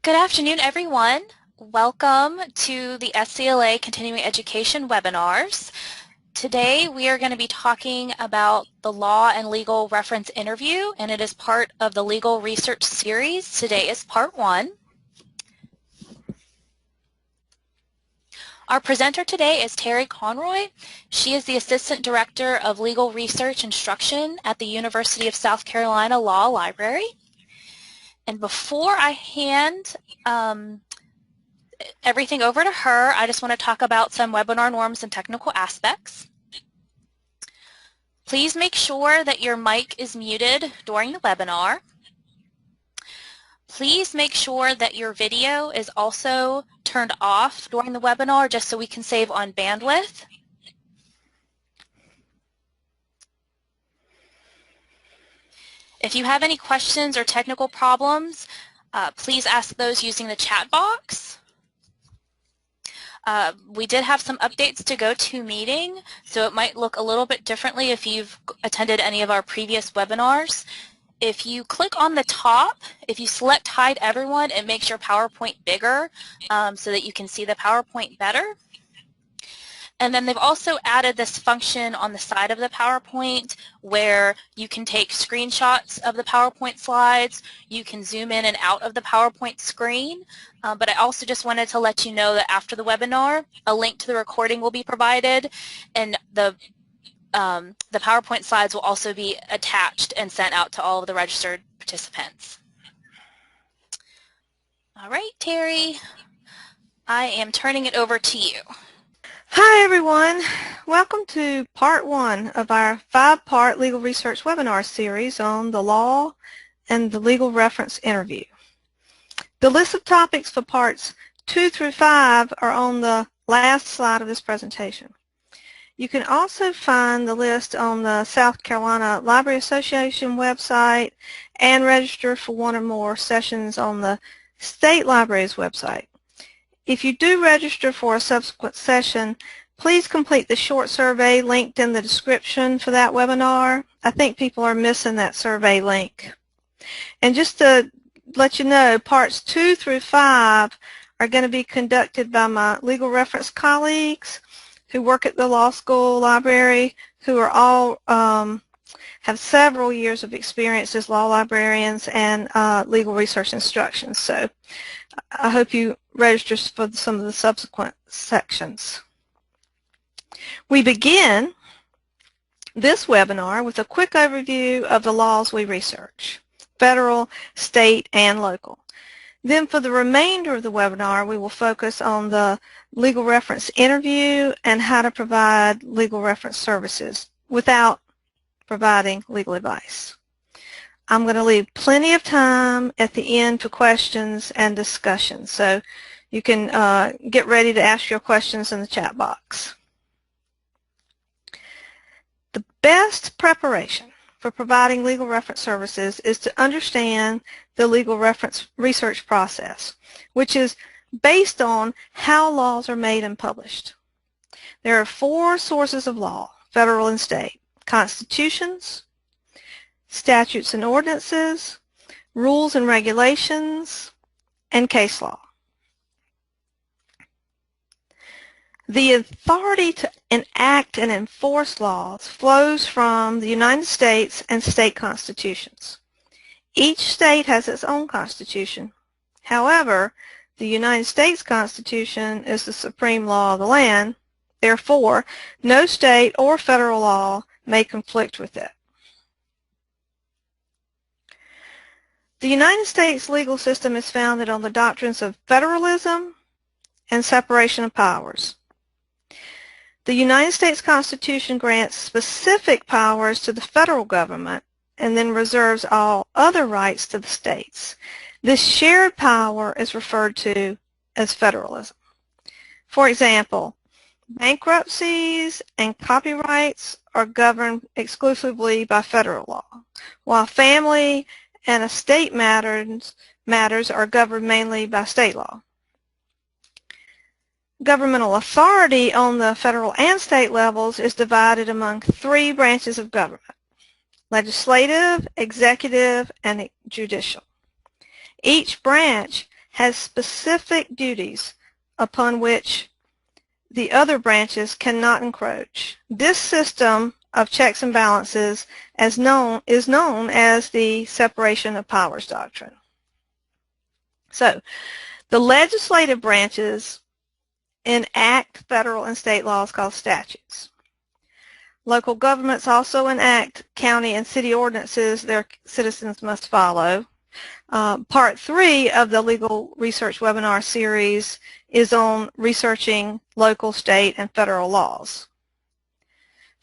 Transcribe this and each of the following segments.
Good afternoon, everyone. Welcome to the SCLA Continuing Education webinars. Today we are going to be talking about the law and legal reference interview, and it is part of the legal research series. Today is part 1. Our presenter today is Terrye Conroy. She is the Assistant Director of Legal Research Instruction at the University of South Carolina Law Library. And before I hand everything over to her, I just want to talk about some webinar norms and technical aspects. Please make sure that your mic is muted during the webinar. Please make sure that your video is also turned off during the webinar just so we can save on bandwidth. If you have any questions or technical problems, please ask those using the chat box. We did have some updates to GoToMeeting, so it might look a little bit differently if you've attended any of our previous webinars. If you click on the top, if you select Hide Everyone, it makes your PowerPoint bigger so that you can see the PowerPoint better. And then they've also added this function on the side of the PowerPoint where you can take screenshots of the PowerPoint slides, you can zoom in and out of the PowerPoint screen, but I also just wanted to let you know that after the webinar, a link to the recording will be provided, and the PowerPoint slides will also be attached and sent out to all of the registered participants. All right, Terrye, I am turning it over to you. Hi everyone, welcome to part 1 of our 5-part legal research webinar series on the law and the legal reference interview. The list of topics for parts 2 through 5 are on the last slide of this presentation. You can also find the list on the South Carolina Library Association website and register for one or more sessions on the State Library's website. If you do register for a subsequent session, please complete the short survey linked in the description for that webinar. I think people are missing that survey link. And just to let you know, parts 2 through 5 are going to be conducted by my legal reference colleagues who work at the law school library, who are all have several years of experience as law librarians and legal research instruction. So I hope you register for some of the subsequent sections. We begin this webinar with a quick overview of the laws we research, federal, state, and local. Then for the remainder of the webinar, we will focus on the legal reference interview and how to provide legal reference services without providing legal advice. I'm going to leave plenty of time at the end for questions and discussion, so you can get ready to ask your questions in the chat box. The best preparation for providing legal reference services is to understand the legal reference research process, which is based on how laws are made and published. There are 4 sources of law, federal and state: constitutions, statutes and ordinances, rules and regulations, and case law. The authority to enact and enforce laws flows from the United States and state constitutions. Each state has its own constitution. However, the United States Constitution is the supreme law of the land. Therefore, no state or federal law may conflict with it. The United States legal system is founded on the doctrines of federalism and separation of powers. The United States Constitution grants specific powers to the federal government and then reserves all other rights to the states. This shared power is referred to as federalism. For example, bankruptcies and copyrights are governed exclusively by federal law, while family and estate matters are governed mainly by state law. Governmental authority on the federal and state levels is divided among 3 branches of government: legislative, executive, and judicial. Each branch has specific duties upon which the other branches cannot encroach. This system of checks and balances is known as the separation of powers doctrine. So, the legislative branches enact federal and state laws called statutes. Local governments also enact county and city ordinances their citizens must follow. Part 3 of the Legal Research webinar series is on researching local, state, and federal laws.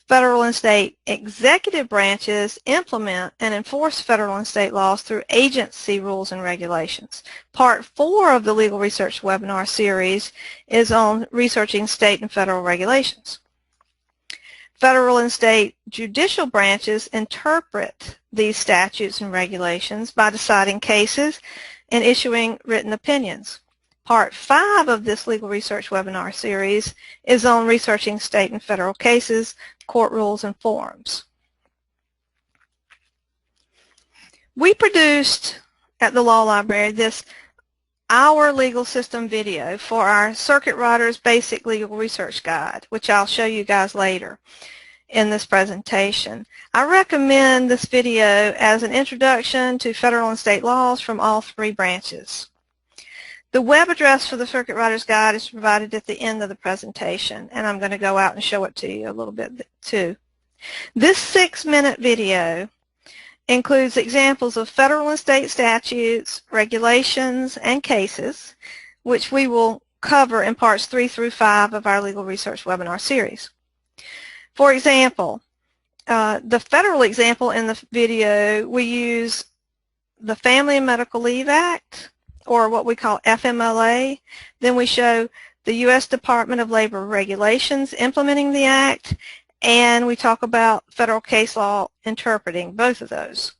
Federal and state executive branches implement and enforce federal and state laws through agency rules and regulations. Part 4 of the Legal Research webinar series is on researching state and federal regulations. Federal and state judicial branches interpret these statutes and regulations by deciding cases and issuing written opinions. Part 5 of this Legal Research webinar series is on researching state and federal cases, court rules, and forms. We produced at the Law Library this Our Legal System video for our Circuit Riders Basic Legal Research Guide, which I'll show you guys later in this presentation. I recommend this video as an introduction to federal and state laws from all 3 branches. The web address for the Circuit Riders Guide is provided at the end of the presentation, and I'm going to go out and show it to you a little bit too. This 6-minute video includes examples of federal and state statutes, regulations, and cases, which we will cover in parts 3 through 5 of our Legal Research webinar series. For example, the federal example in the video, we use the Family and Medical Leave Act, or what we call FMLA. Then we show the U.S. Department of Labor regulations implementing the Act, and we talk about federal case law interpreting both of those.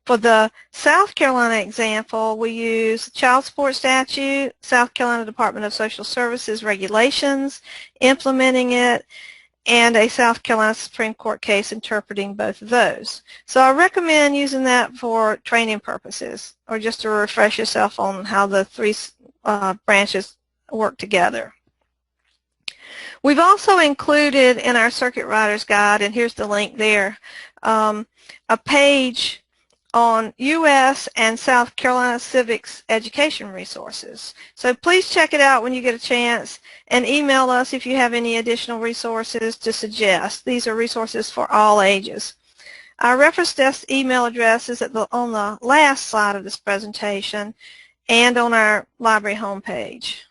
For the South Carolina example, we use the Child Support Statute, South Carolina Department of Social Services regulations, implementing it, and a South Carolina Supreme Court case interpreting both of those. So I recommend using that for training purposes, or just to refresh yourself on how the 3 branches work together. We've also included in our Circuit Riders Guide, and here's the link there, a page on U.S. and South Carolina civics education resources. So please check it out when you get a chance, and email us if you have any additional resources to suggest. These are resources for all ages. Our reference desk email address is on the last slide of this presentation and on our library homepage.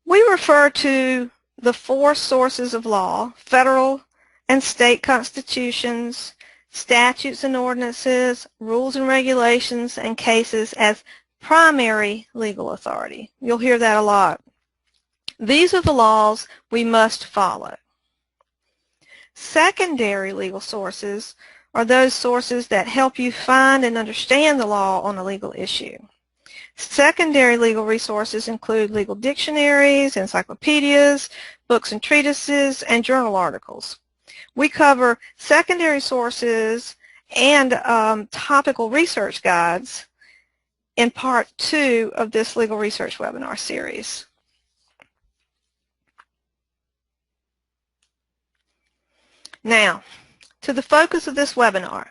We refer to the 4 sources of law, federal and state constitutions, statutes and ordinances, rules and regulations, and cases as primary legal authority. You'll hear that a lot. These are the laws we must follow. Secondary legal sources are those sources that help you find and understand the law on a legal issue. Secondary legal resources include legal dictionaries, encyclopedias, books and treatises, and journal articles. We cover secondary sources and topical research guides in part 2 of this Legal Research webinar series. Now, to the focus of this webinar,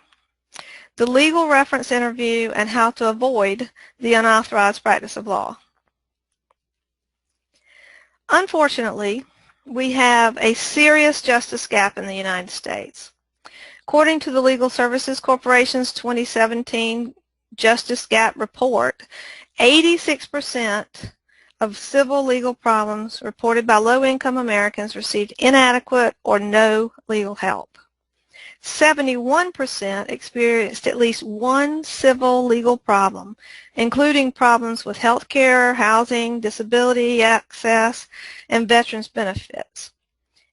the legal reference interview and how to avoid the unauthorized practice of law. Unfortunately, we have a serious justice gap in the United States. According to the Legal Services Corporation's 2017 Justice Gap Report, 86% of civil legal problems reported by low-income Americans received inadequate or no legal help. 71% experienced at least one civil legal problem, including problems with health care, housing, disability access, and veterans benefits.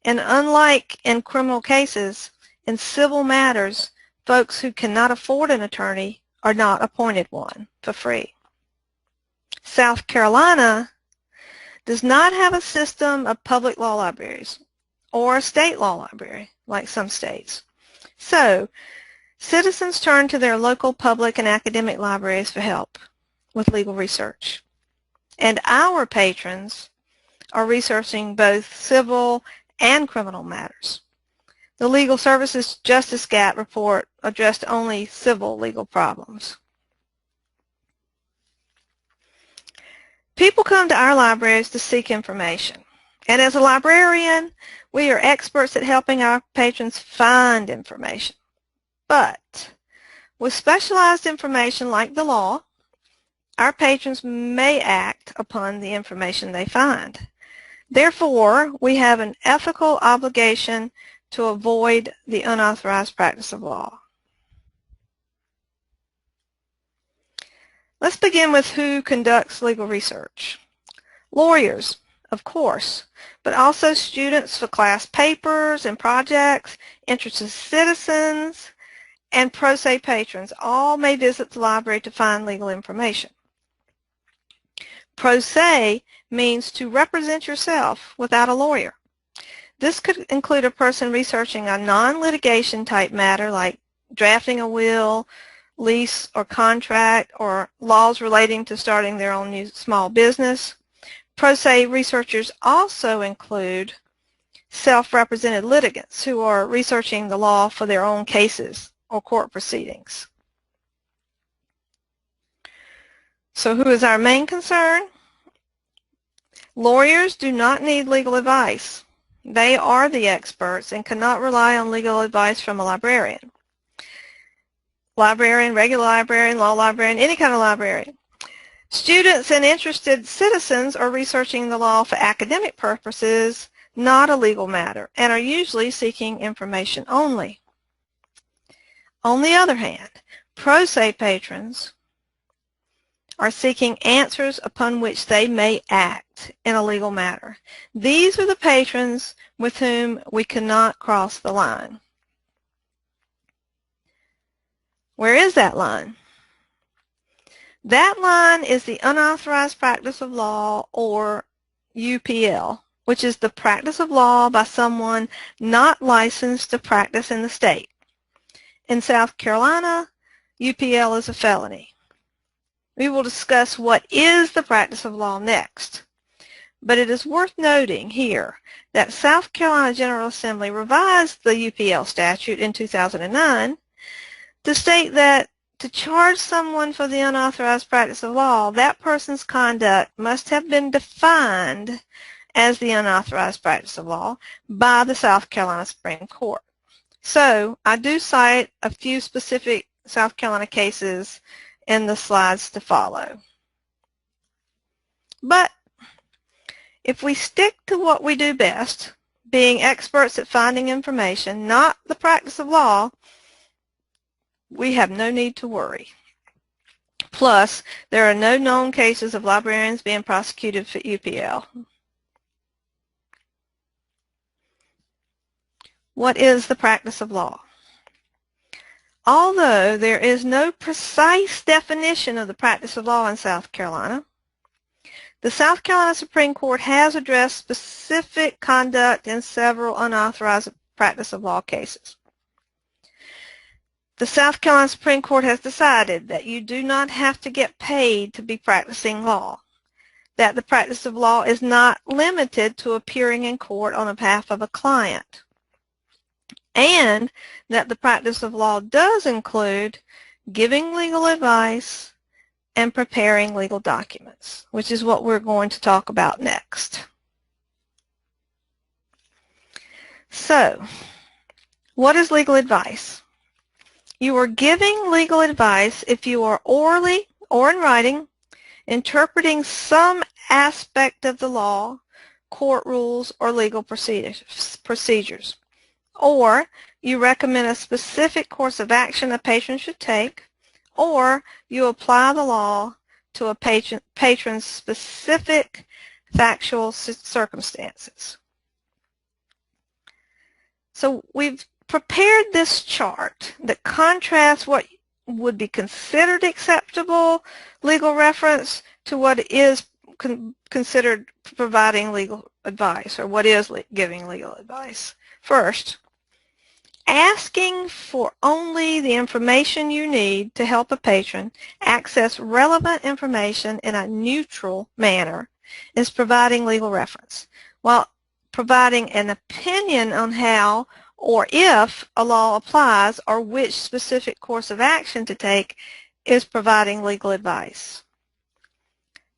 And unlike in criminal cases, in civil matters, folks who cannot afford an attorney are not appointed one for free. South Carolina does not have a system of public law libraries or a state law library like some states. So, citizens turn to their local public and academic libraries for help with legal research. And our patrons are researching both civil and criminal matters. The Legal Services Justice Gap report addressed only civil legal problems. People come to our libraries to seek information. And as a librarian, we are experts at helping our patrons find information. But with specialized information like the law, our patrons may act upon the information they find. Therefore, we have an ethical obligation to avoid the unauthorized practice of law. Let's begin with who conducts legal research. Lawyers, of course, but also students for class papers and projects, interested citizens, and pro se patrons all may visit the library to find legal information. Pro se means to represent yourself without a lawyer. This could include a person researching a non-litigation type matter like drafting a will, lease or contract, or laws relating to starting their own new small business. Pro se researchers also include self-represented litigants who are researching the law for their own cases or court proceedings. So who is our main concern? Lawyers do not need legal advice. They are the experts and cannot rely on legal advice from a librarian. Librarian, regular librarian, law librarian, any kind of librarian. Students and interested citizens are researching the law for academic purposes, not a legal matter, and are usually seeking information only. On the other hand, pro se patrons are seeking answers upon which they may act in a legal matter. These are the patrons with whom we cannot cross the line. Where is that line? That line is the unauthorized practice of law, or UPL, which is the practice of law by someone not licensed to practice in the state. In South Carolina, UPL is a felony. We will discuss what is the practice of law next. But it is worth noting here that South Carolina General Assembly revised the UPL statute in 2009 to state that to charge someone for the unauthorized practice of law, that person's conduct must have been defined as the unauthorized practice of law by the South Carolina Supreme Court. So I do cite a few specific South Carolina cases in the slides to follow. But if we stick to what we do best, being experts at finding information, not the practice of law, we have no need to worry. Plus, there are no known cases of librarians being prosecuted for UPL. What is the practice of law? Although there is no precise definition of the practice of law in South Carolina, the South Carolina Supreme Court has addressed specific conduct in several unauthorized practice of law cases. The South Carolina Supreme Court has decided that you do not have to get paid to be practicing law, that the practice of law is not limited to appearing in court on behalf of a client, and that the practice of law does include giving legal advice and preparing legal documents, which is what we're going to talk about next. So, what is legal advice? You are giving legal advice if you are orally or in writing interpreting some aspect of the law, court rules, or legal procedures. Or you recommend a specific course of action a patron should take, or you apply the law to a patron's specific factual circumstances. So we've prepared this chart that contrasts what would be considered acceptable legal reference to what is considered providing legal advice, or what is giving legal advice. First, Asking for only the information you need to help a patron access relevant information in a neutral manner is providing legal reference, while providing an opinion on how or if a law applies or which specific course of action to take is providing legal advice.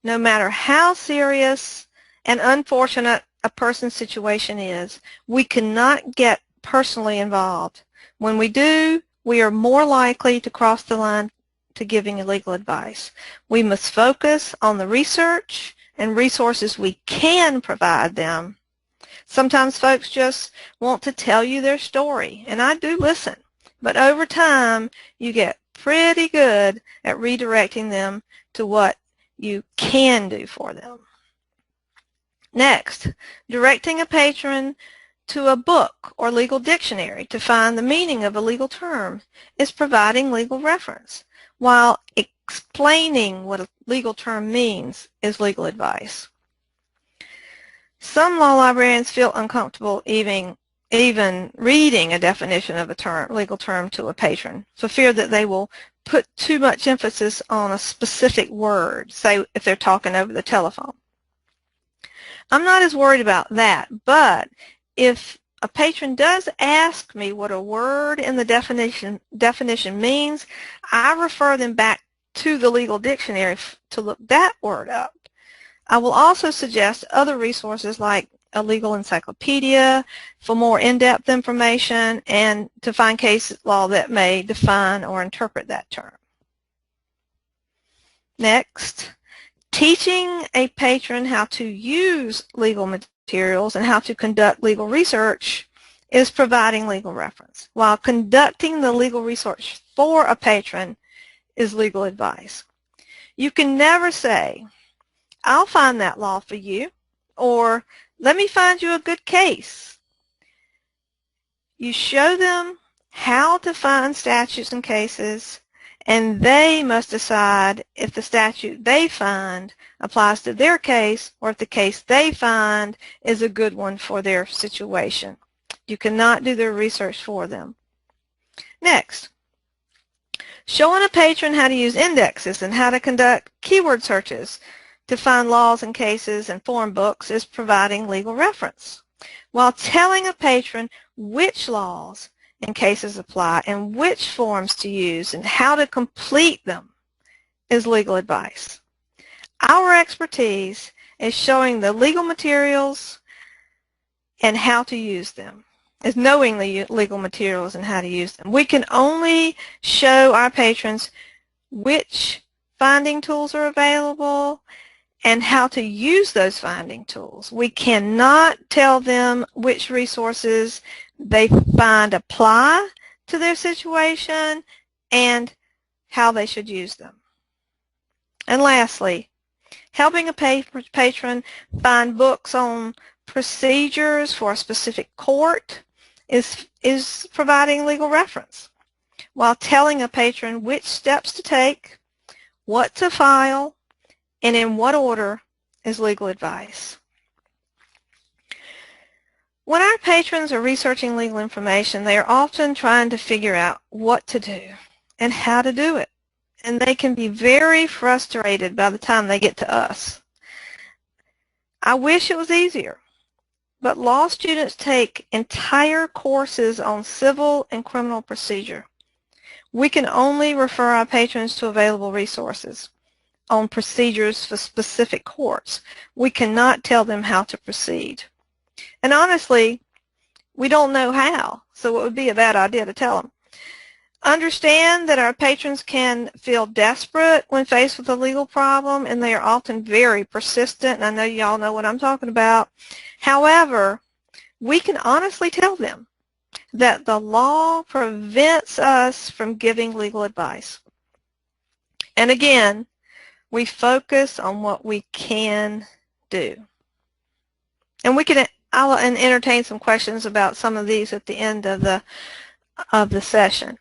No matter how serious and unfortunate a person's situation is, we cannot get personally involved. When we do, we are more likely to cross the line to giving legal advice. We must focus on the research and resources we can provide them. Sometimes folks just want to tell you their story, and I do listen, but over time you get pretty good at redirecting them to what you can do for them. Next, directing a patron to a book or legal dictionary to find the meaning of a legal term is providing legal reference, while explaining what a legal term means is legal advice. Some law librarians feel uncomfortable even reading a definition of a legal term to a patron for fear that they will put too much emphasis on a specific word, say if they're talking over the telephone. I'm not as worried about that, but if a patron does ask me what a word in the definition means, I refer them back to the legal dictionary to look that word up. I will also suggest other resources like a legal encyclopedia for more in-depth information and to find case law that may define or interpret that term. Next, teaching a patron how to use legal materials and how to conduct legal research is providing legal reference, while conducting the legal research for a patron is legal advice. You can never say, "I'll find that law for you," or "Let me find you a good case." You show them how to find statutes and cases, and they must decide if the statute they find applies to their case or if the case they find is a good one for their situation. You cannot do their research for them. Next, showing a patron how to use indexes and how to conduct keyword searches to find laws and cases and form books is providing legal reference, while telling a patron which laws and cases apply and which forms to use and how to complete them is legal advice. Our expertise is showing the legal materials and how to use them, is knowing the legal materials and how to use them. We can only show our patrons which finding tools are available and how to use those finding tools. We cannot tell them which resources they find apply to their situation and how they should use them. And lastly, helping a patron find books on procedures for a specific court is providing legal reference, while telling a patron which steps to take, what to file, and in what order is legal advice. When our patrons are researching legal information, they are often trying to figure out what to do and how to do it, and they can be very frustrated by the time they get to us. I wish it was easier, but law students take entire courses on civil and criminal procedure. We can only refer our patrons to available resources on procedures for specific courts. We cannot tell them how to proceed. And honestly, we don't know how, so it would be a bad idea to tell them. Understand that our patrons can feel desperate when faced with a legal problem, and they are often very persistent, and I know y'all know what I'm talking about. However, we can honestly tell them that the law prevents us from giving legal advice. And again, we focus on what we can do. And I'll entertain some questions about some of these at the end of the session.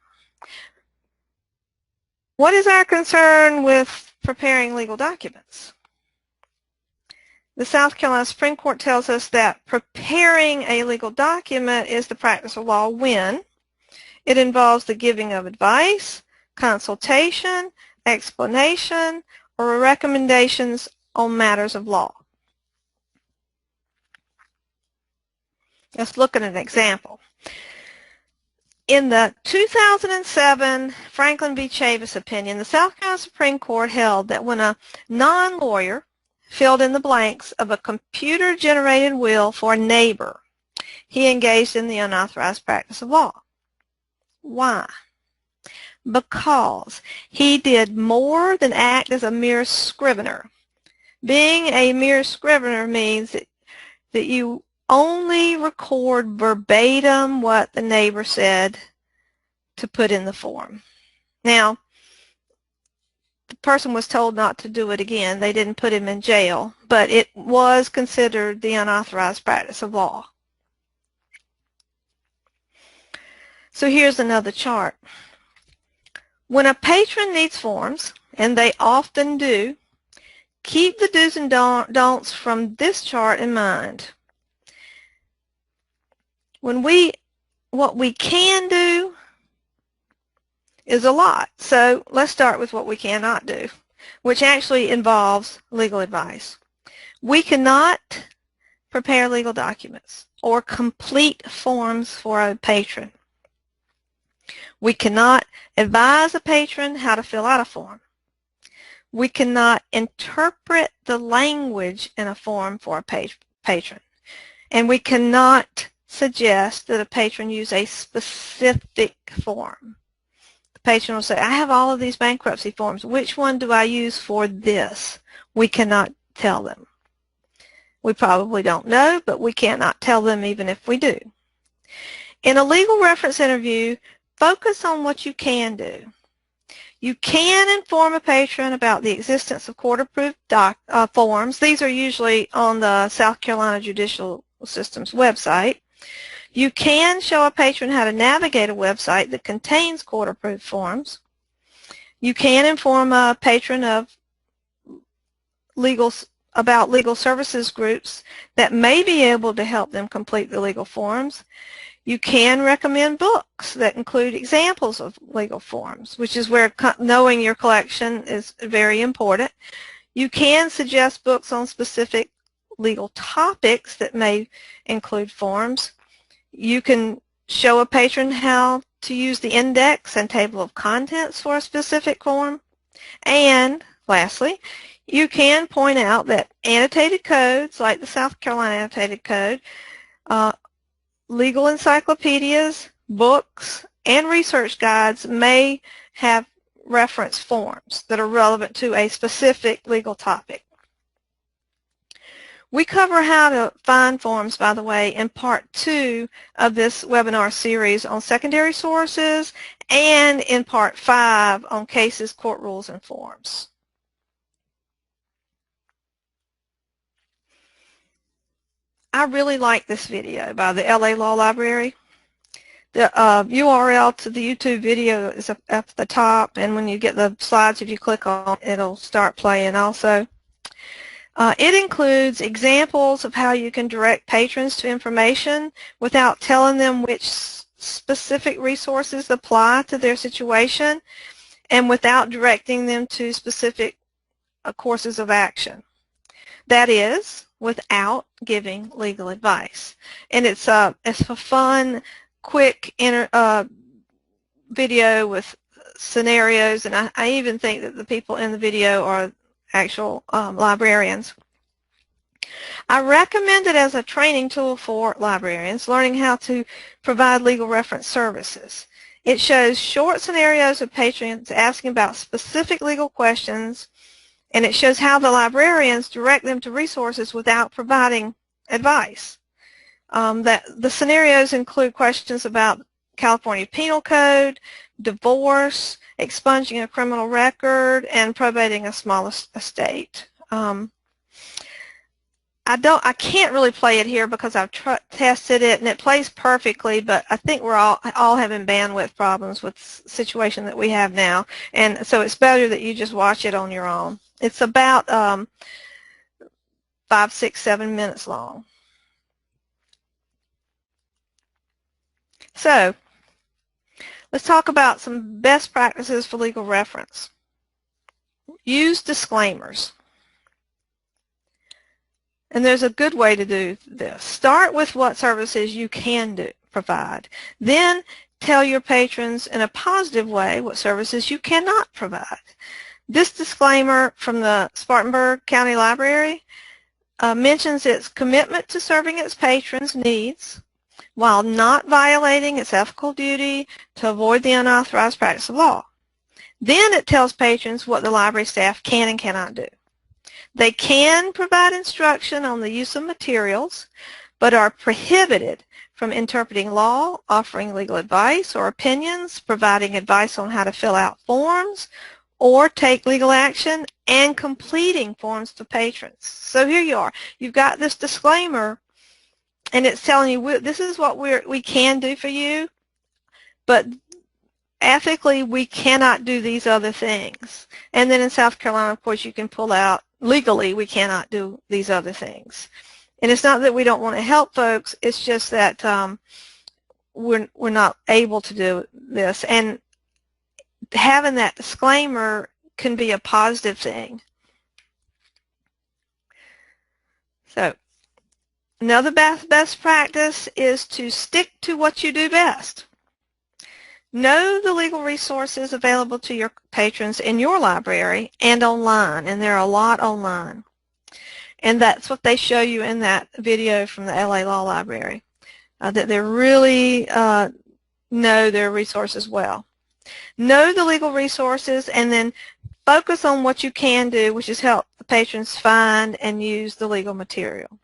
What is our concern with preparing legal documents? The South Carolina Supreme Court tells us that preparing a legal document is the practice of law when It involves the giving of advice, consultation, explanation, or recommendations on matters of law. Let's look at an example. In the 2007 Franklin v. Chavis opinion, the South Carolina Supreme Court held that when a non-lawyer filled in the blanks of a computer-generated will for a neighbor, he engaged in the unauthorized practice of law. Why? Because he did more than act as a mere scrivener. Being a mere scrivener means that you only record verbatim what the neighbor said to put in the form. Now, the person was told not to do it again. They didn't put him in jail, but it was considered the unauthorized practice of law. So here's another chart. When a patron needs forms, and they often do, keep the do's and don'ts from this chart in mind. What we can do is a lot. So let's start with what we cannot do, which actually involves legal advice. We cannot prepare legal documents or complete forms for a patron. We cannot advise a patron how to fill out a form. We cannot interpret the language in a form for a patron. And we cannot suggest that a patron use a specific form. The patron will say, I have all of these bankruptcy forms. Which one do I use for this? We cannot tell them. We probably don't know, but we cannot tell them even if we do. In a legal reference interview, focus on what you can do. You can inform a patron about the existence of court-approved forms. These are usually on the South Carolina Judicial System's website. You can show a patron how to navigate a website that contains court-approved forms. You can inform a patron about legal services groups that may be able to help them complete the legal forms. You can recommend books that include examples of legal forms, which is where knowing your collection is very important. You can suggest books on specific legal topics that may include forms. You can show a patron how to use the index and table of contents for a specific form. And lastly, you can point out that annotated codes, like the South Carolina Annotated Code, legal encyclopedias, books, and research guides may have reference forms that are relevant to a specific legal topic. We cover how to find forms, by the way, in Part 2 of this webinar series on secondary sources and in Part 5 on cases, court rules, and forms. I really like this video by the LA Law Library. The URL to the YouTube video is up at the top, and when you get the slides, if you click on it, it'll start playing also. It includes examples of how you can direct patrons to information without telling them which specific resources apply to their situation and without directing them to specific courses of action. That is, without giving legal advice. And it's a fun, quick video with scenarios, and I even think that the people in the video are actual librarians. I recommend it as a training tool for librarians learning how to provide legal reference services. It shows short scenarios of patrons asking about specific legal questions, and it shows how the librarians direct them to resources without providing advice. The scenarios include questions about California Penal Code, divorce, expunging a criminal record, and probating a small estate. I can't really play it here because I've tested it and it plays perfectly, but I think we're all having bandwidth problems with the situation that we have now, and so it's better that you just watch it on your own. It's about 5, 6, 7 minutes long. So Let's talk about some best practices for legal reference. Use disclaimers. And there's a good way to do this. Start with what services you can provide. Then tell your patrons in a positive way what services you cannot provide. This disclaimer from the Spartanburg County Library mentions its commitment to serving its patrons' needs while not violating its ethical duty to avoid the unauthorized practice of law. Then it tells patrons what the library staff can and cannot do. They can provide instruction on the use of materials, but are prohibited from interpreting law, offering legal advice or opinions, providing advice on how to fill out forms, or take legal action, and completing forms for patrons. So here you are. You've got this disclaimer, and it's telling you this is what we can do for you, but ethically we cannot do these other things. And then in South Carolina, of course, you can pull out, legally we cannot do these other things. And it's not that we don't want to help folks, it's just that we're not able to do this. And having that disclaimer can be a positive thing. So another best practice is to stick to what you do best. Know the legal resources available to your patrons in your library and online, and there are a lot online. And that's what they show you in that video from the LA Law Library, that they really know their resources well. Know the legal resources and then focus on what you can do, which is help the patrons find and use the legal material.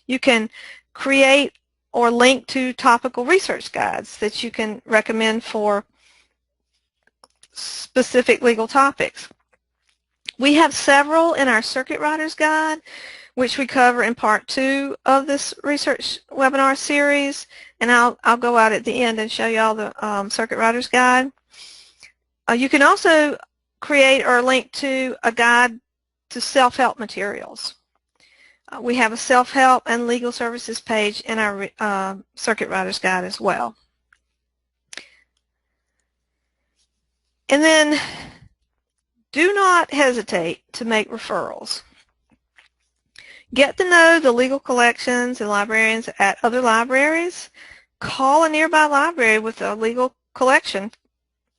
You can create or link to topical research guides that you can recommend for specific legal topics. We have several in our Circuit Riders Guide, which we cover in part 2 of this research webinar series, and I'll go out at the end and show you all the Circuit Riders Guide. You can also create or link to a guide to self-help materials. We have a self-help and legal services page in our Circuit Riders Guide as well. And then do not hesitate to make referrals. Get to know the legal collections and librarians at other libraries. Call a nearby library with a legal collection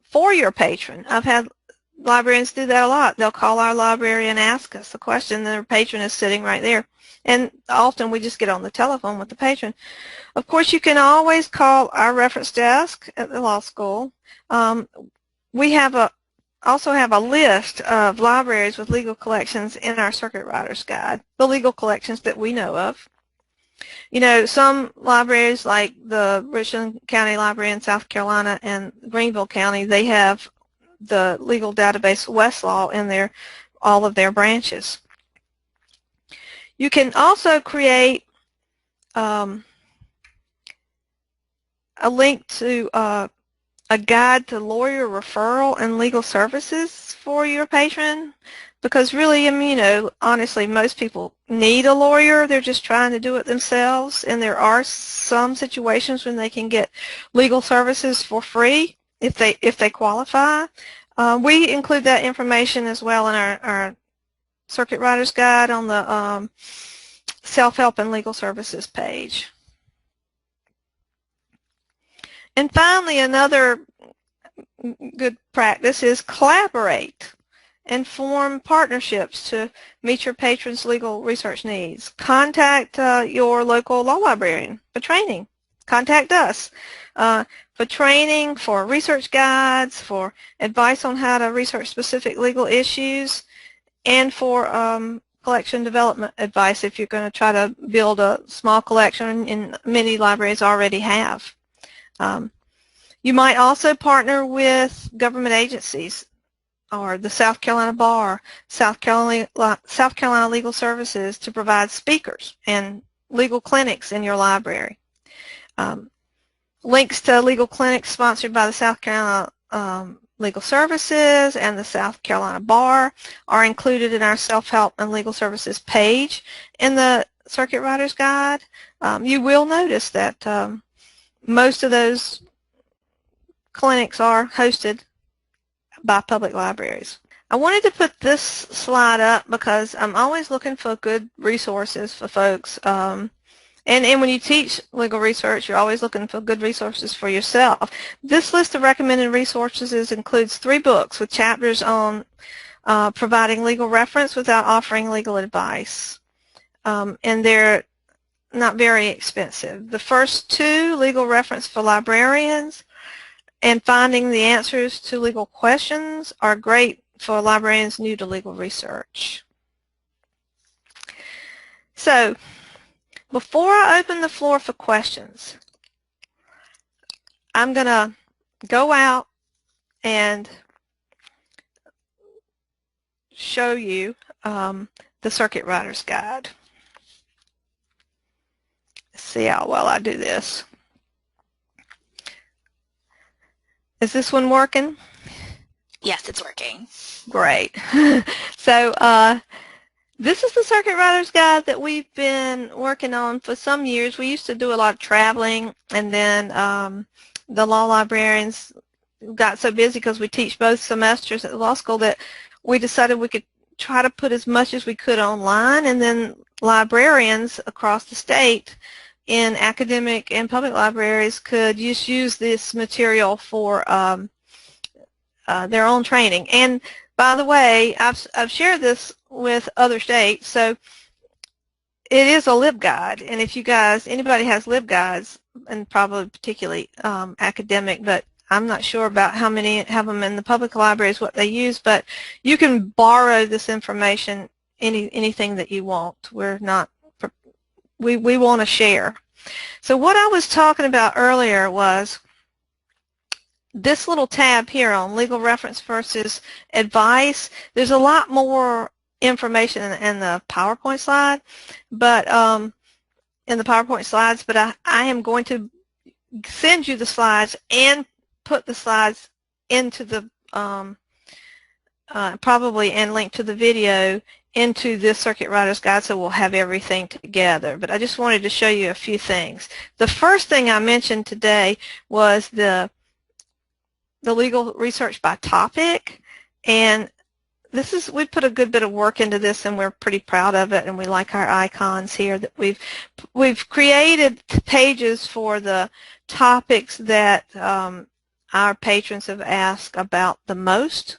for your patron. I've had librarians do that a lot. They'll call our library and ask us a question, their patron is sitting right there. And often we just get on the telephone with the patron. Of course, you can always call our reference desk at the law school. We also have a list of libraries with legal collections in our Circuit Riders Guide, the legal collections that we know of. You know, some libraries like the Richland County Library in South Carolina and Greenville County, they have the legal database Westlaw in all of their branches. You can also create a link to a guide to lawyer referral and legal services for your patron, because really, you know, honestly, most people need a lawyer. They're just trying to do it themselves, and there are some situations when they can get legal services for free if they qualify. We include that information as well in our Circuit Riders Guide on the self-help and legal services page. And finally, another good practice is collaborate and form partnerships to meet your patrons' legal research needs. Contact your local law librarian for training. Contact us for training, for research guides, for advice on how to research specific legal issues, and for collection development advice if you're going to try to build a small collection, and many libraries already have. You might also partner with government agencies or the South Carolina Bar, South Carolina Legal Services to provide speakers and legal clinics in your library. Links to legal clinics sponsored by the South Carolina Legal Services and the South Carolina Bar are included in our self-help and legal services page in the Circuit Riders Guide. You will notice that most of those clinics are hosted by public libraries. I wanted to put this slide up because I'm always looking for good resources for folks. And when you teach legal research, you're always looking for good resources for yourself. This list of recommended resources includes 3 books with chapters on providing legal reference without offering legal advice. And they're not very expensive. The first 2, Legal Reference for Librarians and Finding the Answers to Legal Questions, are great for librarians new to legal research. So, before I open the floor for questions, I'm going to go out and show you the Circuit Rider's Guide. Let's see how well I do this. Is this one working? Yes, it's working. Great. So this is the Circuit Rider's Guide that we've been working on for some years. We used to do a lot of traveling, and then the law librarians got so busy because we teach both semesters at the law school that we decided we could try to put as much as we could online, and then librarians across the state in academic and public libraries could just use this material for their own training. And by the way, I've shared this with other states, so it is a LibGuide. And if you guys, anybody has LibGuides, and probably particularly academic, but I'm not sure about how many have them in the public libraries, what they use, but you can borrow this information, anything that you want. We're not, we want to share. So what I was talking about earlier was this little tab here on legal reference versus advice. There's a lot more information in the PowerPoint slide, but in the PowerPoint slides, but I am going to send you the slides and put the slides into the probably and link to the video into this Circuit Rider's Guide, so we'll have everything together. But I just wanted to show you a few things. The first thing I mentioned today was the legal research by topic, and this is, we put a good bit of work into this, and we're pretty proud of it, and we like our icons here that we've created pages for the topics that our patrons have asked about the most.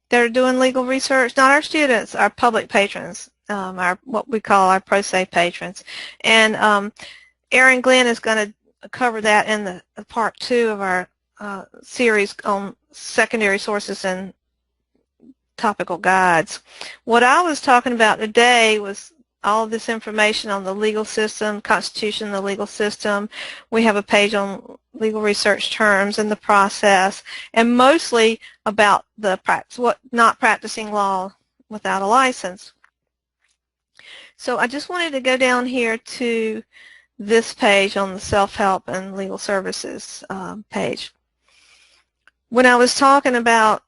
They're doing legal research, not our students, our public patrons, our what we call our pro se patrons. And Erin Glenn is going to cover that in the part 2 of our series on secondary sources and topical guides. What I was talking about today was all of this information on the legal system, Constitution, the legal system. We have a page on legal research terms and the process, and mostly about the practice, what not practicing law without a license. So I just wanted to go down here to this page on the self-help and legal services page. When I was talking about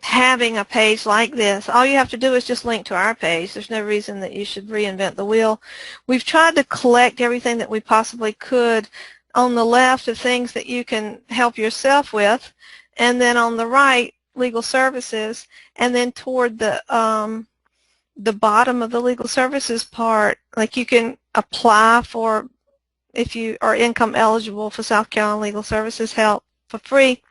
having a page like this, all you have to do is just link to our page. There's no reason that you should reinvent the wheel. We've tried to collect everything that we possibly could on the left of things that you can help yourself with, and then on the right, legal services, and then toward the bottom of the legal services part, like you can apply for, if you are income eligible for South Carolina Legal Services help for free.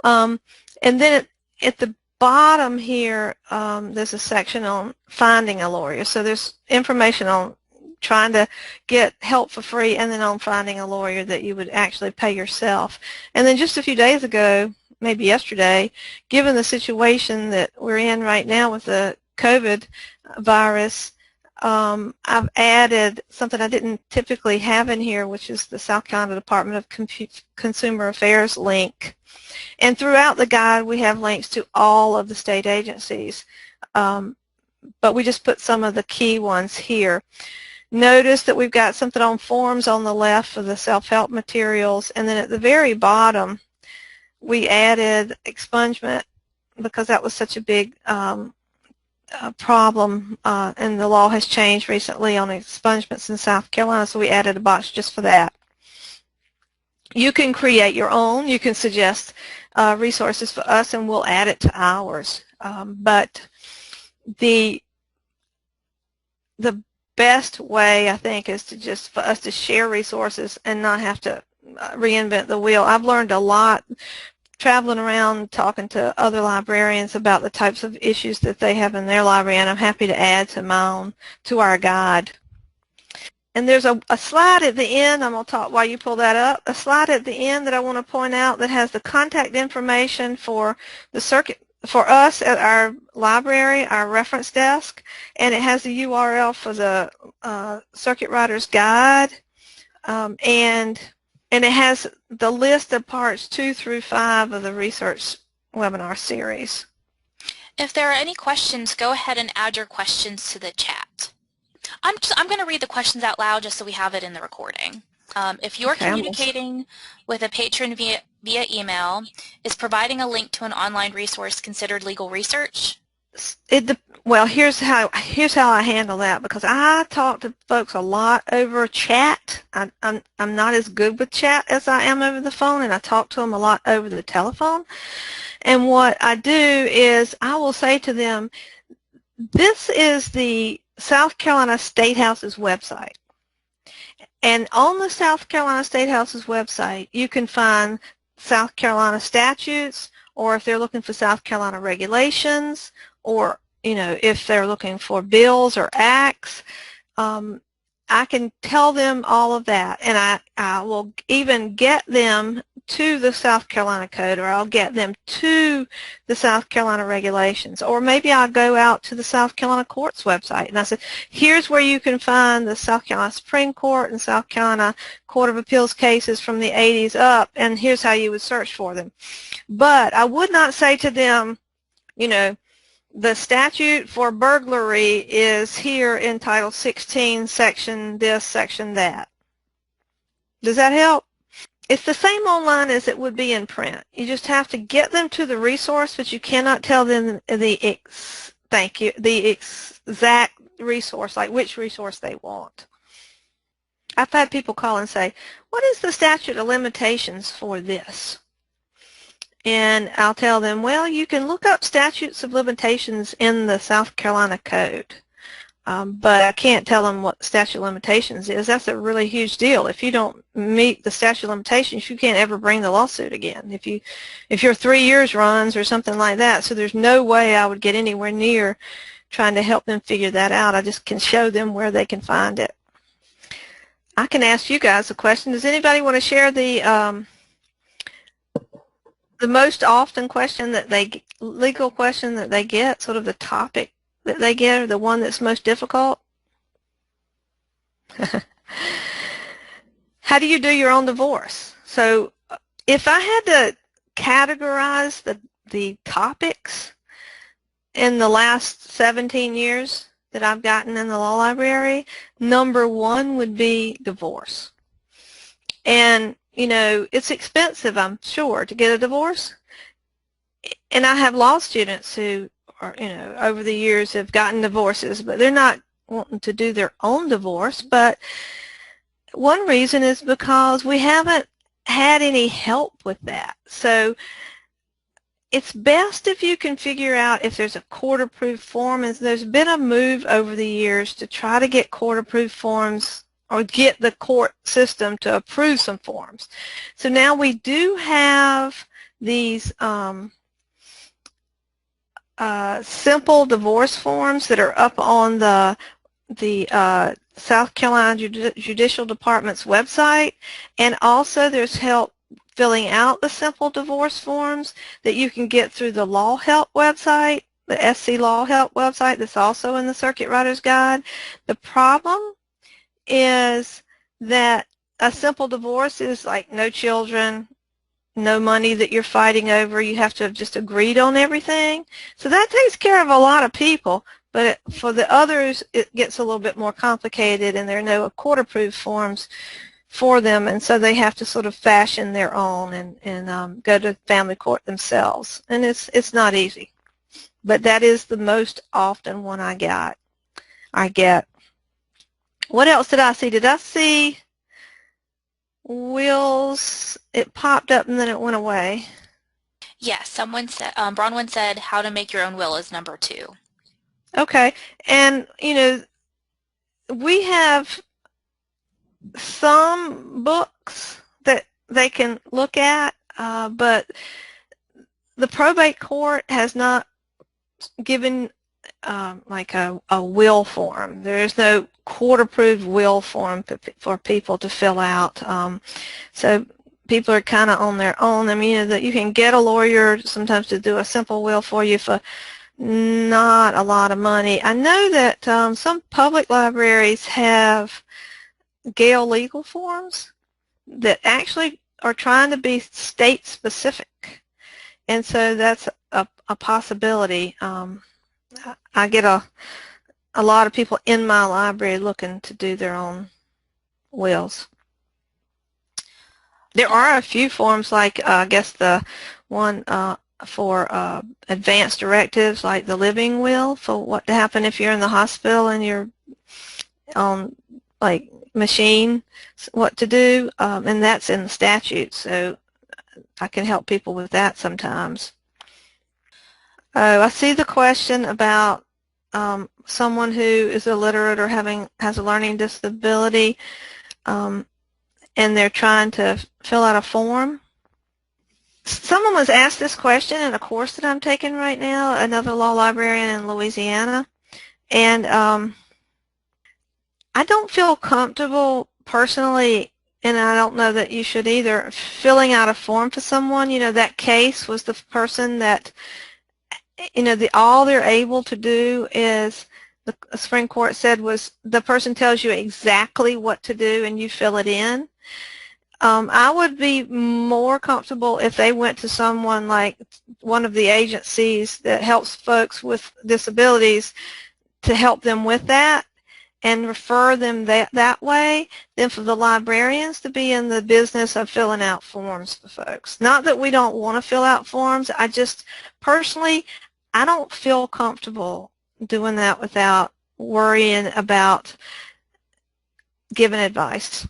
And then at the bottom here, there's a section on finding a lawyer. So there's information on trying to get help for free, and then on finding a lawyer that you would actually pay yourself. And then just a few days ago, maybe yesterday, given the situation that we're in right now with the COVID virus, I've added something I didn't typically have in here, which is the South Carolina Department of Consumer Affairs link. And throughout the guide, we have links to all of the state agencies, but we just put some of the key ones here. Notice that we've got something on forms on the left for the self-help materials, and then at the very bottom, we added expungement because that was such a big problem, and the law has changed recently on expungements in South Carolina, so we added a box just for that. You can create your own. You can suggest resources for us, and we'll add it to ours. But the best way, I think, is to just for us to share resources and not have to reinvent the wheel. I've learned a lot traveling around talking to other librarians about the types of issues that they have in their library, and I'm happy to add to my own, to our guide. And there's a slide at the end, I'm going to talk while you pull that up, a slide at the end that I want to point out that has the contact information for the circuit, for us at our library, our reference desk, and it has the URL for the Circuit Riders Guide, and it has the list of parts 2 through 5 of the research webinar series. If there are any questions, go ahead and add your questions to the chat. I'm going to read the questions out loud just so we have it in the recording. If you're communicating with a patron via email, is providing a link to an online resource considered legal research? Well, here's how I handle that, because I talk to folks a lot over chat. I'm not as good with chat as I am over the phone, and I talk to them a lot over the telephone. And what I do is I will say to them, this is the South Carolina State House's website. And on the South Carolina State House's website, you can find South Carolina statutes, or if they're looking for South Carolina regulations, or if they're looking for bills or acts, I can tell them all of that, and I will even get them to the South Carolina Code, or I'll get them to the South Carolina regulations, or maybe I'll go out to the South Carolina Court's website and I said, here's where you can find the South Carolina Supreme Court and South Carolina Court of Appeals cases from the 80s up, and here's how you would search for them. But I would not say to them, the statute for burglary is here in Title 16, section this, section that. Does that help? It's the same online as it would be in print. You just have to get them to the resource, but you cannot tell them the exact resource, like which resource they want. I've had people call and say, what is the statute of limitations for this? And I'll tell them, well, you can look up statutes of limitations in the South Carolina Code. But I can't tell them what statute of limitations is. That's a really huge deal. If you don't meet the statute of limitations, you can't ever bring the lawsuit again. If your 3 years runs or something like that, so there's no way I would get anywhere near trying to help them figure that out. I just can show them where they can find it. I can ask you guys a question. Does anybody want to share the most often question that legal question that they get, sort of the topic that they get, or the one that's most difficult? How do you do your own divorce? So if I had to categorize the topics in the last 17 years that I've gotten in the law library, number 1 would be divorce. And it's expensive, I'm sure, to get a divorce. And I have law students who are, over the years have gotten divorces, but they're not wanting to do their own divorce. But one reason is because we haven't had any help with that. So it's best if you can figure out if there's a court-approved form. And there's been a move over the years to try to get court-approved forms, or get the court system to approve some forms. So now we do have these simple divorce forms that are up on the South Carolina Judicial Department's website, and also there's help filling out the simple divorce forms that you can get through the Law Help website, the SC Law Help website that's also in the Circuit Riders Guide. The problem is that a simple divorce is like no children, no money that you're fighting over. You have to have just agreed on everything. So that takes care of a lot of people, but for the others it gets a little bit more complicated, and there are no court-approved forms for them, and so they have to sort of fashion their own and go to family court themselves. And it's not easy. But that is the most often one I get. What else did I see? Did I see wills, it popped up and then it went away. Yes, someone said, Bronwyn said, how to make your own will is number 2. Okay, and we have some books that they can look at, but the probate court has not given like a will form. There is no court-approved will form for people to fill out. So people are kind of on their own. I mean, that you can get a lawyer sometimes to do a simple will for you for not a lot of money. I know that some public libraries have Gale legal forms that actually are trying to be state specific, and so that's a possibility. I get a lot of people in my library looking to do their own wills. There are a few forms, like I guess the one for advanced directives, like the living will, for what to happen if you're in the hospital and you're on like machine, what to do, and that's in the statute, so I can help people with that sometimes. I see the question about someone who is illiterate or has a learning disability, and they're trying to fill out a form. Someone was asked this question in a course that I'm taking right now, another law librarian in Louisiana, and I don't feel comfortable personally, and I don't know that you should either, filling out a form for someone. That case was the person that, all they're able to do is, the Supreme Court said, was the person tells you exactly what to do and you fill it in. I would be more comfortable if they went to someone like one of the agencies that helps folks with disabilities to help them with that and refer them that way, than for the librarians to be in the business of filling out forms for folks. Not that we don't want to fill out forms, I just, personally, I don't feel comfortable doing that without worrying about giving advice.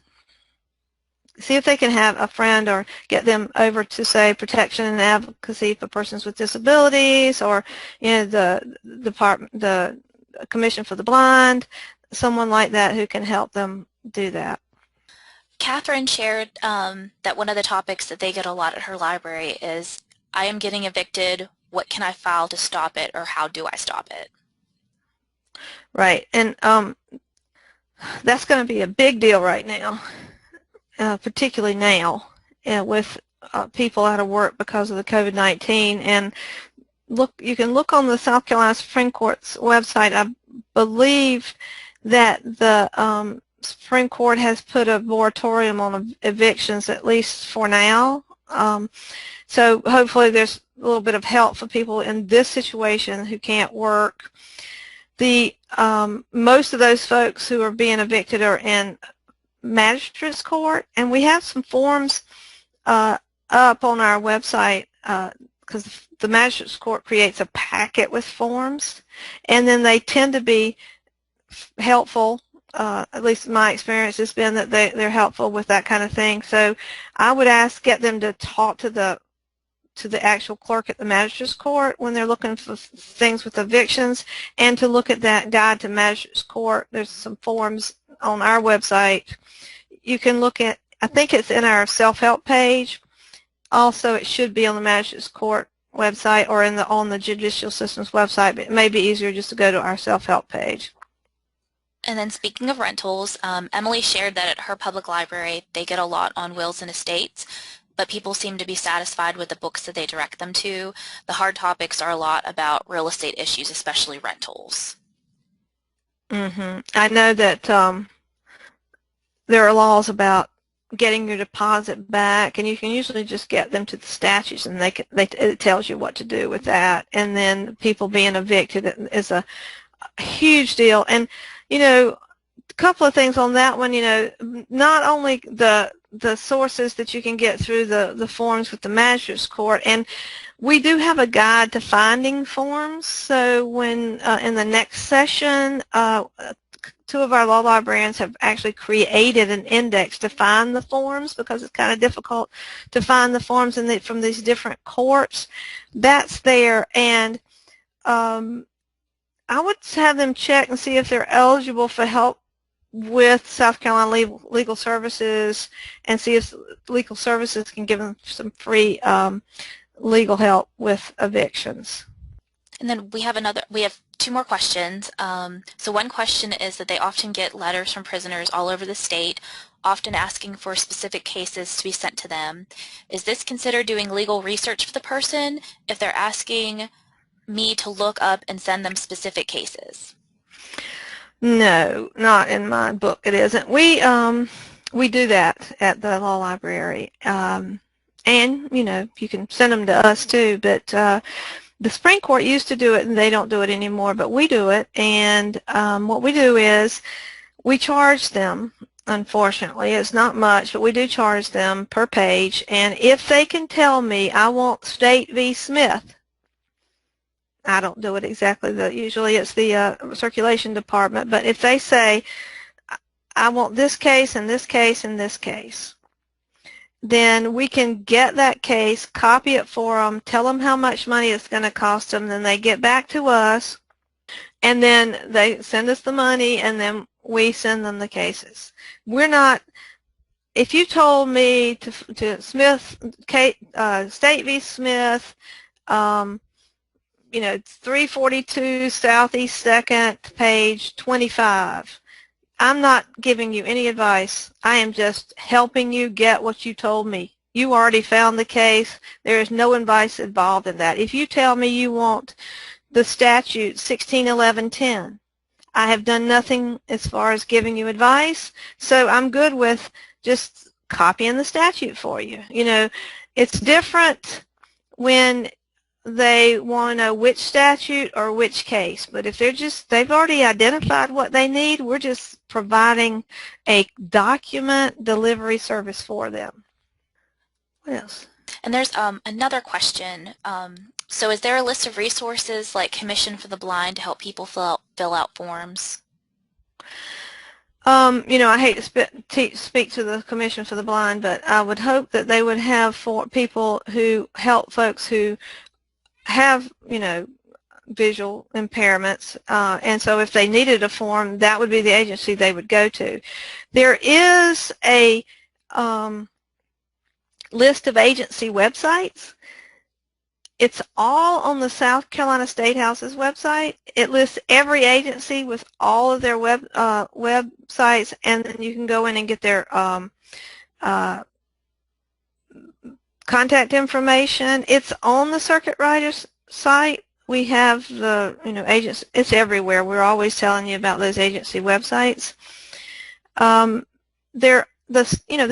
See if they can have a friend or get them over to, say, Protection and Advocacy for Persons with Disabilities, or the Commission for the Blind, someone like that who can help them do that. Catherine shared that one of the topics that they get a lot at her library is, I am getting evicted, what can I file to stop it, or how do I stop it? Right, and that's going to be a big deal right now, particularly now with people out of work because of the COVID-19. And you can look on the South Carolina Supreme Court's website. I believe that the Supreme Court has put a moratorium on evictions, at least for now. So hopefully there's a little bit of help for people in this situation who can't work. Most of those folks who are being evicted are in magistrate's court, and we have some forms up on our website because the magistrate's court creates a packet with forms, and then they tend to be helpful. At least my experience has been that they're helpful with that kind of thing. So I would get them to talk to the actual clerk at the magistrate's court when they're looking for things with evictions, and to look at that guide to magistrate's court. There's some forms on our website. You can look at, I think it's in our self-help page. Also, it should be on the magistrate's court website or on the judicial system's website, but it may be easier just to go to our self-help page. And then speaking of rentals, Emily shared that at her public library they get a lot on wills and estates, but people seem to be satisfied with the books that they direct them to. The hard topics are a lot about real estate issues, especially rentals. I know that there are laws about getting your deposit back, and you can usually just get them to the statutes, and it tells you what to do with that. And then people being evicted is a huge deal. And a couple of things on that one. Not only the sources that you can get through the forms with the magistrate's court, and we do have a guide to finding forms. So when in the next session, a two of our law librarians have actually created an index to find the forms because it's kind of difficult to find the forms from these different courts. That's there, and I would have them check and see if they're eligible for help with South Carolina Legal Services and see if Legal Services can give them some free legal help with evictions. And then we have two more questions. So one question is that they often get letters from prisoners all over the state, often asking for specific cases to be sent to them. Is this considered doing legal research for the person if they're asking me to look up and send them specific cases? No, not in my book. It isn't. We do that at the law library, and you can send them to us too. But the Supreme Court used to do it, and they don't do it anymore. But we do it, and what we do is we charge them. Unfortunately, it's not much, but we do charge them per page. And if they can tell me, I want State v. Smith. I don't do it exactly. Usually it's the circulation department. But if they say, I want this case and this case and this case, then we can get that case, copy it for them, tell them how much money it's going to cost them, then they get back to us, and then they send us the money, and then we send them the cases. We're not, if you told me to Smith, State v. Smith, it's 342 Southeast 2nd, page 25. I'm not giving you any advice. I am just helping you get what you told me. You already found the case. There is no advice involved in that. If you tell me you want the statute 161110, I have done nothing as far as giving you advice, so I'm good with just copying the statute for you. It's different when they want to know which statute or which case. But if they've already identified what they need, we're just providing a document delivery service for them. What else? And there's another question. So is there a list of resources like Commission for the Blind to help people fill out forms? I hate to speak to the Commission for the Blind, but I would hope that they would have for people who help folks who have, visual impairments, and so if they needed a form, that would be the agency they would go to. There is a list of agency websites. It's all on the South Carolina State House's website. It lists every agency with all of their websites, and then you can go in and get their contact information. It's on the Circuit Riders site. We have the agents. It's everywhere. We're always telling you about those agency websites. The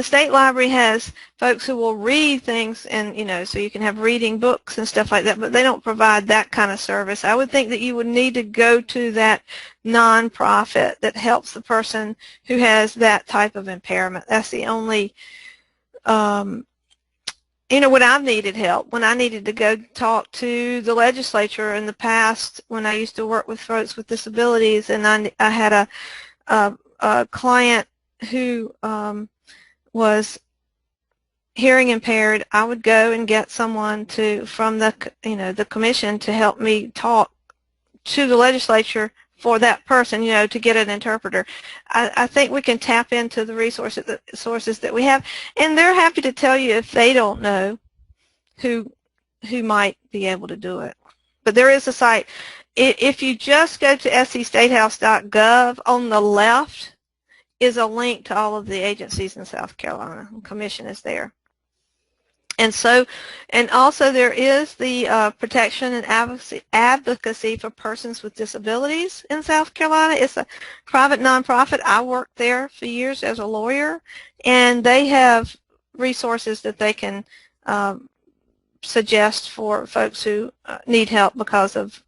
state library has folks who will read things, and so you can have reading books and stuff like that, but they don't provide that kind of service. I would think that you would need to go to that nonprofit that helps the person who has that type of impairment. That's the only when I've needed help, when I needed to go talk to the legislature in the past, when I used to work with folks with disabilities, and I had a client who was hearing impaired, I would go and get someone from the commission to help me talk to the legislature for that person, to get an interpreter. I think we can tap into the sources that we have, and they're happy to tell you if they don't know who might be able to do it. But there is a site. If you just go to scstatehouse.gov, on the left is a link to all of the agencies in South Carolina. The commission is there. And also there is the Protection and Advocacy for Persons with Disabilities in South Carolina. It's a private nonprofit. I worked there for years as a lawyer, and they have resources that they can suggest for folks who need help because of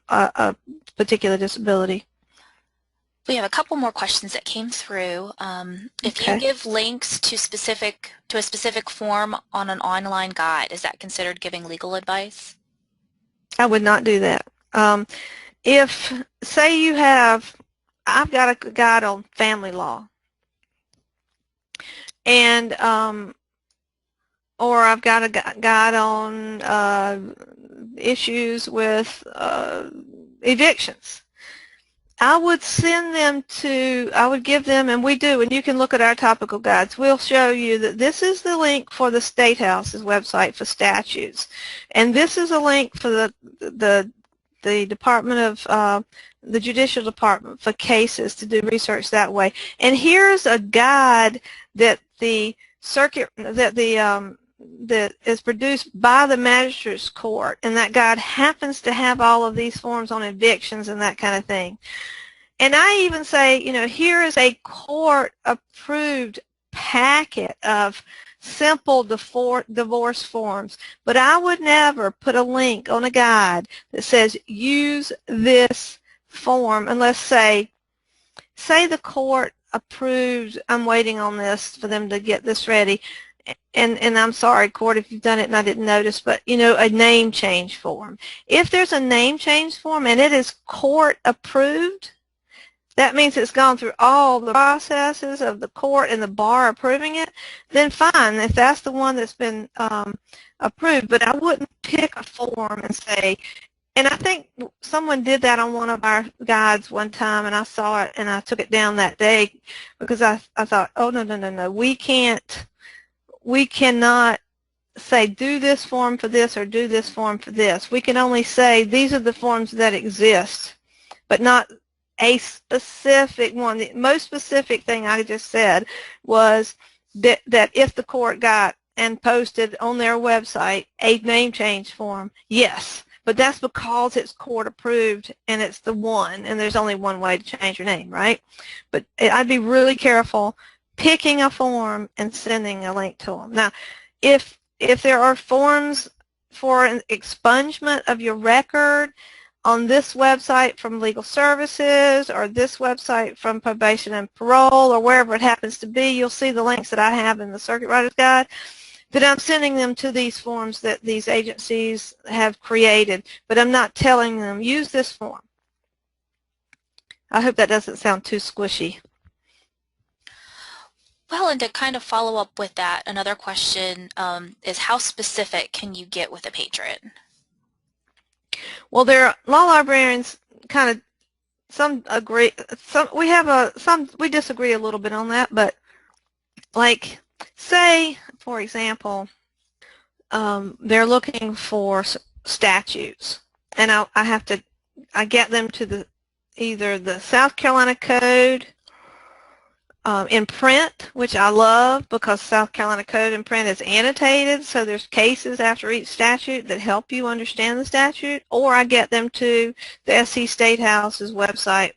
a particular disability. We have a couple more questions that came through. If you give links to a specific form on an online guide, is that considered giving legal advice? I would not do that. If, say you have I've got a guide on family law, and or I've got a guide on issues with evictions. I would send them to, I would give them, and we do, and you can look at our topical guides. We'll show you that this is the link for the State House's website for statutes, and this is a link for the Department of the Judicial Department for cases to do research that way. And here's a guide that the circuit that is produced by the magistrate's court, and that guide happens to have all of these forms on evictions and that kind of thing. And I even say, you know, here is a court-approved packet of simple divorce forms, but I would never put a link on a guide that says use this form unless say the court approved, I'm waiting on this for them to get this ready, and I'm sorry, court, if you've done it and I didn't notice, but, you know, a name change form. If there's a name change form and it is court approved, that means it's gone through all the processes of the court and the bar approving it, then fine, if that's the one that's been approved. But I wouldn't pick a form and say, and I think someone did that on one of our guides one time, and I saw it and I took it down that day because I thought, oh, no, we cannot say do this form for this or do this form for this. We can only say these are the forms that exist, but not a specific one. The most specific thing I just said was that if the court got and posted on their website a name change form, yes, but that's because it's court approved and it's the one, and there's only one way to change your name, right? But I'd be really careful picking a form and sending a link to them. Now, if there are forms for an expungement of your record on this website from Legal Services or this website from Probation and Parole or wherever it happens to be, you'll see the links that I have in the Circuit Writer's Guide, that I'm sending them to these forms that these agencies have created, but I'm not telling them, use this form. I hope that doesn't sound too squishy. Well, and to kind of follow up with that, another question is how specific can you get with a patron? Well, there are law librarians kind of, some agree, some we disagree a little bit on that, but like say, for example, they're looking for statutes, and I get them to either the South Carolina Code in print, which I love because South Carolina Code in print is annotated, so there's cases after each statute that help you understand the statute, or I get them to the SC State House's website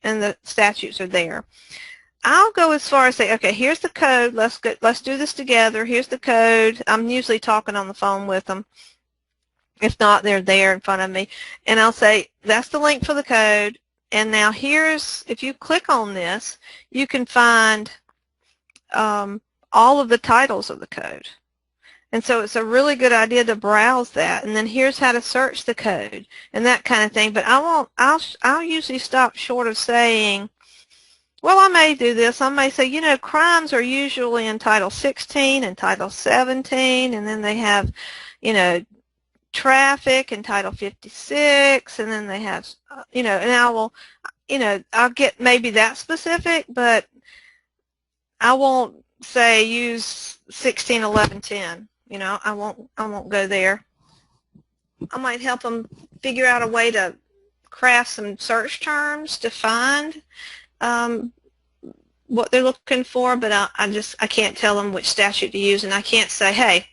and the statutes are there. I'll go as far as say, okay, here's the code, let's do this together, here's the code. I'm usually talking on the phone with them. If not, they're there in front of me, and I'll say, that's the link for the code. And now here's, if you click on this, you can find all of the titles of the code. And so it's a really good idea to browse that. And then here's how to search the code and that kind of thing. But I'll usually stop short of saying, well, I may do this. I may say, you know, crimes are usually in Title 16 and Title 17, and then they have, you know, traffic in Title 56, and then they have, you know, and I will, you know, I'll get maybe that specific, but I won't say use 161110. You know, I won't go there. I might help them figure out a way to craft some search terms to find what they're looking for, but I can't tell them which statute to use, and I can't say, hey,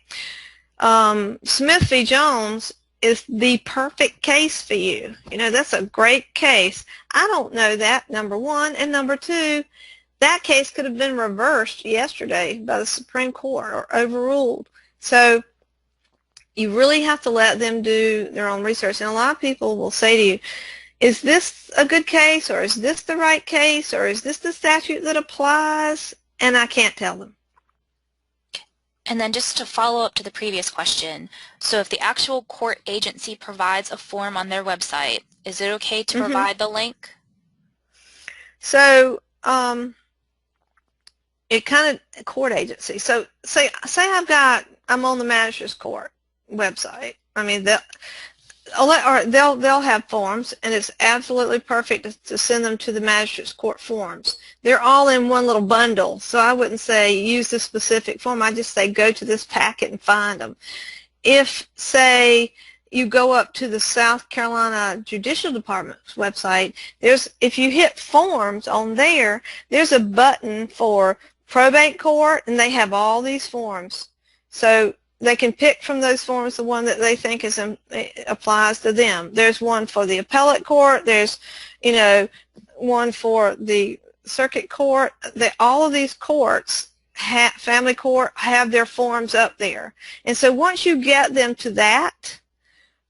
Smith v. Jones is the perfect case for you. You know, that's a great case. I don't know that, number one. And number two, that case could have been reversed yesterday by the Supreme Court or overruled. So you really have to let them do their own research. And a lot of people will say to you, is this a good case, or is this the right case, or is this the statute that applies? And I can't tell them. And then just to follow up to the previous question, so if the actual court agency provides a form on their website, is it okay to provide the link? So it kind of court agency. So say I'm on the magistrate's court website. I mean they'll have forms, and it's absolutely perfect to send them to the magistrate's court forms. They're all in one little bundle, so I wouldn't say use this specific form. I just say go to this packet and find them. If, say, you go up to the South Carolina Judicial Department's website, if you hit forms on there, there's a button for probate court, and they have all these forms. So they can pick from those forms the one that they think applies to them. There's one for the appellate court. There's, one for the circuit court. All of these courts, family court, have their forms up there. And so once you get them to that,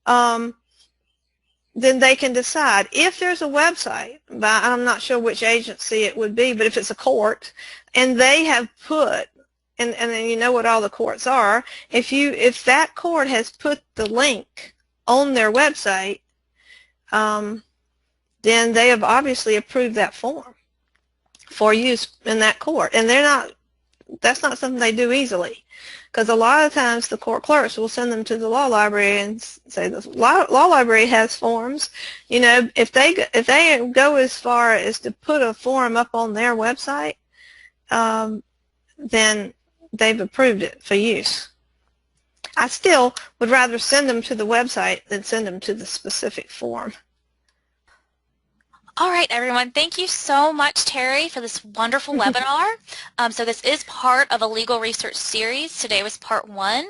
then they can decide. If there's a website, I'm not sure which agency it would be, but if it's a court, and they have put, and then you know what all the courts are, if that court has put the link on their website, then they have obviously approved that form for use in that court. And that's not something they do easily, because a lot of times the court clerks will send them to the law library and say the law library has forms. If they go as far as to put a form up on their website, then they've approved it for use. I still would rather send them to the website than send them to the specific form. All right, everyone. Thank you so much, Terry, for this wonderful webinar. So this is part of a legal research series. Today was part 1.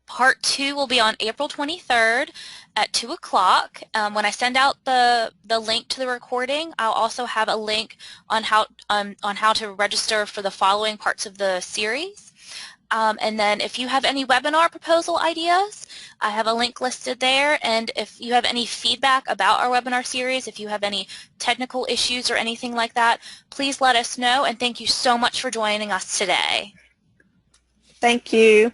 Part 2 will be on April 23rd at 2 o'clock. When I send out the link to the recording, I'll also have a link on how to register for the following parts of the series. And then if you have any webinar proposal ideas, I have a link listed there. And if you have any feedback about our webinar series, if you have any technical issues or anything like that, please let us know. And thank you so much for joining us today. Thank you.